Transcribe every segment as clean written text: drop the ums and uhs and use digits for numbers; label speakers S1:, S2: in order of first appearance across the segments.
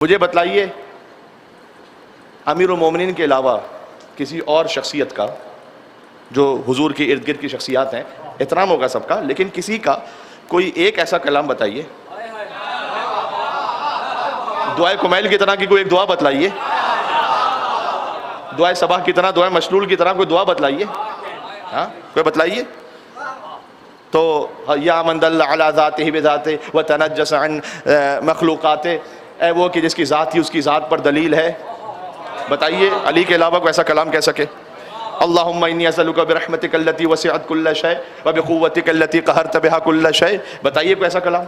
S1: مجھے بتلائیے امیر المومنین کے علاوہ کسی اور شخصیت کا، جو حضور کے ارد گرد کی شخصیات ہیں، احترام ہوگا سب کا، لیکن کسی کا کوئی ایک ایسا کلام بتائیے، دعائے کمیل کی طرح کی کوئی ایک دعا بتلائیے، دعائے صباح کی طرح، دعائے مشلول کی طرح کوئی دعا بتلائیے، ہاں کوئی بتلائیے۔ تو یا من دل علی ذاتہ بذاتہ وتنجس عن مخلوقاتہ، اے وہ کہ جس کی ذات ہی اس کی ذات پر دلیل ہے، بتائیے علی کے علاوہ کوئی ایسا کلام کہہ سکے۔ اللہم انی اسألک برحمتک التی وسعت کل شیء وبقوتک التی قہرت بہا کل شیء، بتائیے کوئی ایسا کلام۔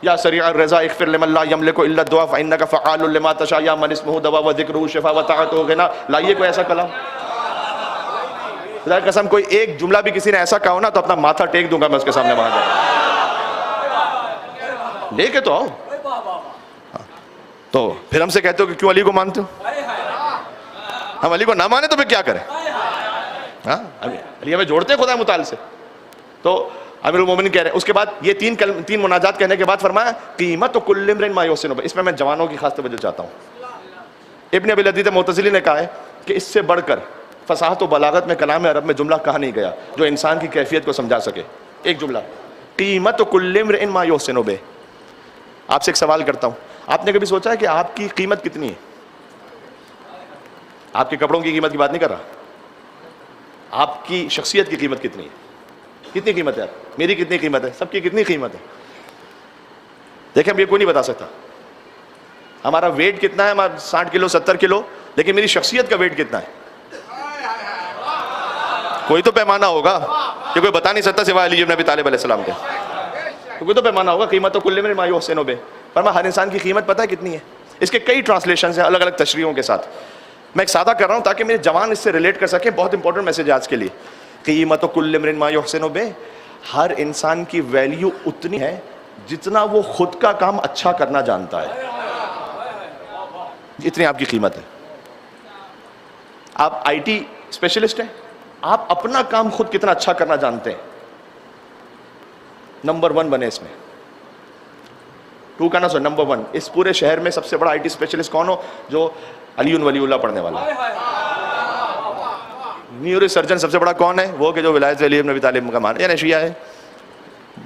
S1: یا سریع الرضا اغفر لمن لا یملک الا الدعاء فانک فعال لما تشاء یا من اسمہ دوا وذکرہ شفا وطاعتہ غنا، لائیے کوئی ایسا کلام۔ خدا کی قسم کوئی ایک جملہ بھی کسی نے ایسا کہا ہو نا تو اپنا ماتھا ٹیک دوں گا میں اس کے سامنے وہاں جا لے کے تو آؤ۔ تو پھر ہم سے کہتے ہو کہ کیوں علی کو مانتے ہو؟ ہم علی کو نہ مانے تو پھر کیا کریں؟ ہاں علی ہمیں جوڑتے ہیں خدا متعال سے۔ تو امیر المومنین کہہ رہے ہیں، اس کے بعد یہ تین مناجات کہنے کے بعد فرمایا قیمت کل امرئ ما یحسن، اس میں جوانوں کی خاص توجہ چاہتا ہوں۔ ابن ابی لذیذ معتزلی نے کہا ہے کہ اس سے بڑھ کر فصاحت و بلاغت میں کلام عرب میں جملہ کہا نہیں گیا جو انسان کی کیفیت کو سمجھا سکے۔ ایک جملہ قیمت کل امرئ ما یحسن بہ۔ آپ سے ایک سوال کرتا ہوں، آپ نے کبھی سوچا ہے کہ آپ کی قیمت کتنی ہے؟ آپ کے کپڑوں کی قیمت کی بات نہیں کر رہا، آپ کی شخصیت کی قیمت کتنی ہے؟ کتنی قیمت ہے؟ میری کتنی قیمت ہے؟ سب کی کتنی قیمت ہے؟ دیکھیں اب یہ کوئی نہیں بتا سکتا ہمارا ویٹ کتنا ہے، ہمارا 60 کلو 70 کلو، لیکن میری شخصیت کا ویٹ کتنا ہے؟ کوئی تو پیمانہ ہوگا کہ کوئی بتا نہیں سکتا سوائے علی بن ابی طالب علیہ السلام کے، کوئی تو پیمانہ ہوگا۔ قیمت کل امرئ ما یحسن بہ، فرمایا ہر انسان کی قیمت پتہ ہے کتنی ہے؟ اس کے کئی ٹرانسلیشنز ہیں الگ الگ تشریحوں کے ساتھ، میں ایک سادہ کر رہا ہوں تاکہ میرے جوان اس سے ریلیٹ کر سکیں۔ بہت امپورٹنٹ میسج آج کے لیے، قیمت کل امرئ ما یحسن بہ، ہر انسان کی ویلیو اتنی ہے جتنا وہ خود کا کام اچھا کرنا جانتا ہے، اتنی آپ کی قیمت ہے۔ آپ آئی ٹی اسپیشلسٹ ہیں، آپ اپنا کام خود کتنا اچھا کرنا جانتے ہیں، نمبر 1 بنے اس میں، 2 کا نہ سو نمبر 1۔ اس پورے شہر میں سب سے بڑا آئی ٹی اسپیشلسٹ کون ہو؟ جو علی ولی اللہ پڑھنے والا ہے۔ نیورو سرجن سب سے بڑا کون ہے؟ وہ کہ جو ولایت علی بن ابی طالب کا مان، یعنی شیعہ ہے،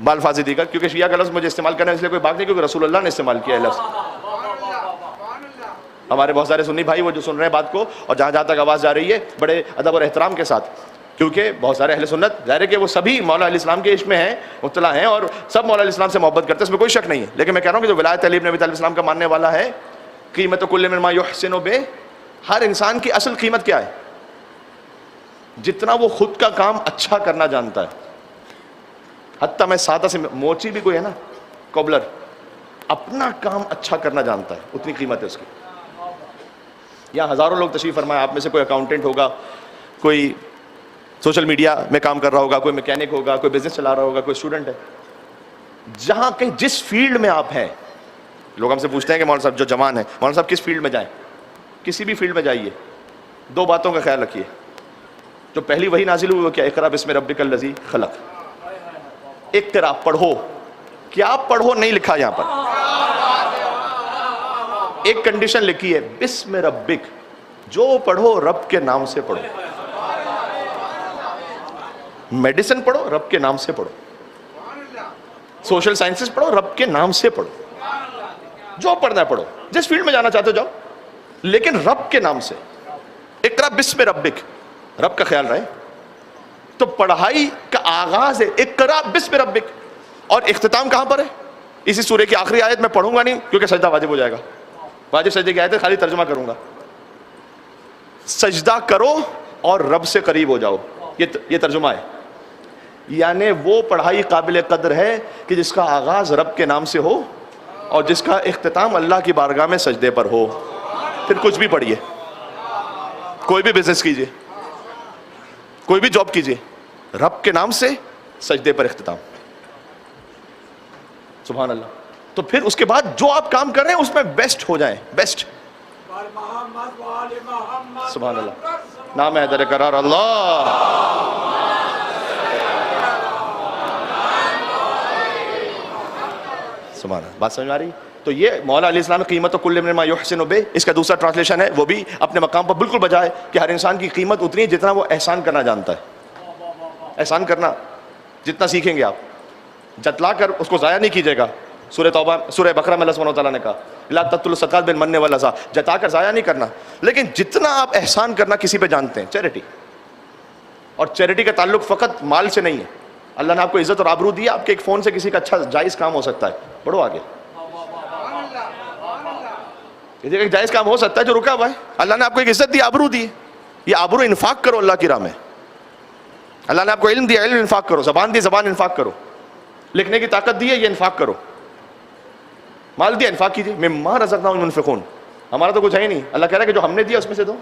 S1: بالفاظ دیگر، کیونکہ شیعہ کا لفظ مجھے استعمال کرنا ہے اس لیے کوئی بات نہیں، کیونکہ رسول اللہ نے استعمال کیا ہے لفظ۔ ہمارے بہت سارے سنی بھائی وہ جو سن رہے ہیں بات کو، اور جہاں جہاں تک آواز جا رہی ہے بڑے ادب اور احترام کے ساتھ، کیونکہ بہت سارے اہل سنت ظاہر ہے کہ وہ سبھی مولا علیہ السلام کے عشق میں ہیں، مطلع ہیں، اور سب مولا علیہ السلام سے محبت کرتے ہیں، اس میں کوئی شک نہیں ہے، لیکن میں کہہ رہا ہوں کہ جو ولایت علی بن ابی طالب السلام کا ماننے والا ہے، قیمت کل امرئ ما یحسن بہ، ہر انسان کی اصل قیمت کیا ہے؟ جتنا وہ خود کا کام اچھا کرنا جانتا ہے۔ حتیٰ میں سادہ سے موچی بھی کوئی ہے نا کوبلر، اپنا کام اچھا کرنا جانتا ہے، اتنی قیمت ہے اس کی۔ یہاں ہزاروں لوگ تشریف فرمائے، آپ میں سے کوئی اکاؤنٹنٹ ہوگا، کوئی سوشل میڈیا میں کام کر رہا ہوگا، کوئی میکینک ہوگا، کوئی بزنس چلا رہا ہوگا، کوئی اسٹوڈنٹ ہے، جہاں کہیں جس فیلڈ میں آپ ہیں، لوگ ہم سے پوچھتے ہیں کہ مولانا صاحب جو جوان ہیں، مولانا صاحب کس فیلڈ میں جائیں؟ کسی بھی فیلڈ میں جائیے، 2 باتوں کا خیال رکھیے۔ جو پہلی وہی نازل ہوئی وہ کیا؟ اقرا بسم ربک الذی خلق۔ اقرا پڑھو، کیا پڑھو نہیں لکھا یہاں پر، ایک کنڈیشن لکھی ہے، بسم ربک، جو پڑھو رب کے نام سے پڑھو۔ میڈیسن پڑھو رب کے نام سے پڑھو، سوشل سائنسز پڑھو رب کے نام سے پڑھو، جو پڑھنا ہے پڑھو، جس فیلڈ میں جانا چاہتے ہو جاؤ، لیکن رب کے نام سے۔ اقرا بسم ربک، رب کا خیال رہے۔ تو پڑھائی کا آغاز ہے اقرا بسم ربک، اور اختتام کہاں پر ہے؟ اسی سورہ کی آخری آیت میں پڑھوں گا نہیں کیونکہ سجدہ واجب ہو جائے گا، واجب سجدے کی آیت ہے، خالی ترجمہ کروں گا۔ سجدہ کرو اور رب سے قریب ہو جاؤ، یہ ترجمہ ہے، یعنی وہ پڑھائی قابل قدر ہے کہ جس کا آغاز رب کے نام سے ہو اور جس کا اختتام اللہ کی بارگاہ میں سجدے پر ہو۔ پھر کچھ بھی پڑھیے، کوئی بھی بزنس کیجیے، کوئی بھی جاب کیجیے، رب کے نام سے سجدے پر اختتام، سبحان اللہ۔ تو پھر اس کے بعد جو آپ کام کر رہے ہیں اس میں بیسٹ ہو جائیں، بیسٹ، سبحان اللہ، نام حیدر قرار اللہ۔ سبحان اللہ، بات سمجھ میں آ رہی؟ تو یہ مولا علیہ السلام کی قیمت کل مما یحسن بہ، اس کا دوسرا ٹرانسلیشن ہے، وہ بھی اپنے مقام پر بالکل بجا ہے کہ ہر انسان کی قیمت اتنی ہے جتنا وہ احسان کرنا جانتا ہے۔ احسان کرنا جتنا سیکھیں گے آپ، جتلا کر اس کو ضائع نہیں کیجیے گا۔ سورہ توبہ، سورہ بقرہ میں اللہ سبحانہ وتعالیٰ نے کہا لا تبطلوا الصدقات بالمن والأذى، جتا کر ضائع نہیں کرنا، لیکن جتنا آپ احسان کرنا کسی پہ جانتے ہیں، چیریٹی، اور چیریٹی کا تعلق فقط مال سے نہیں ہے۔ اللہ نے آپ کو عزت اور آبرو دیا، آپ کے ایک فون سے کسی کا اچھا جائز کام ہو سکتا ہے، بڑھو آگے۔ یہ ایک جائز کام ہو سکتا ہے جو رکا ہوا ہے، اللہ نے آپ کو ایک عزت دی، آبرو دی، یہ آبرو انفاق کرو اللہ کی راہ میں۔ اللہ نے آپ کو علم دیا، علم انفاق کرو، زبان دی، زبان انفاق کرو، لکھنے کی طاقت دی ہے، یہ انفاق کرو، مال دیا انفاق کیجیے۔ مما رزقناہم ينفقون، ہمارا تو کچھ ہے ہی نہیں، اللہ کہہ رہا ہے کہ جو ہم نے دیا اس میں سے دو۔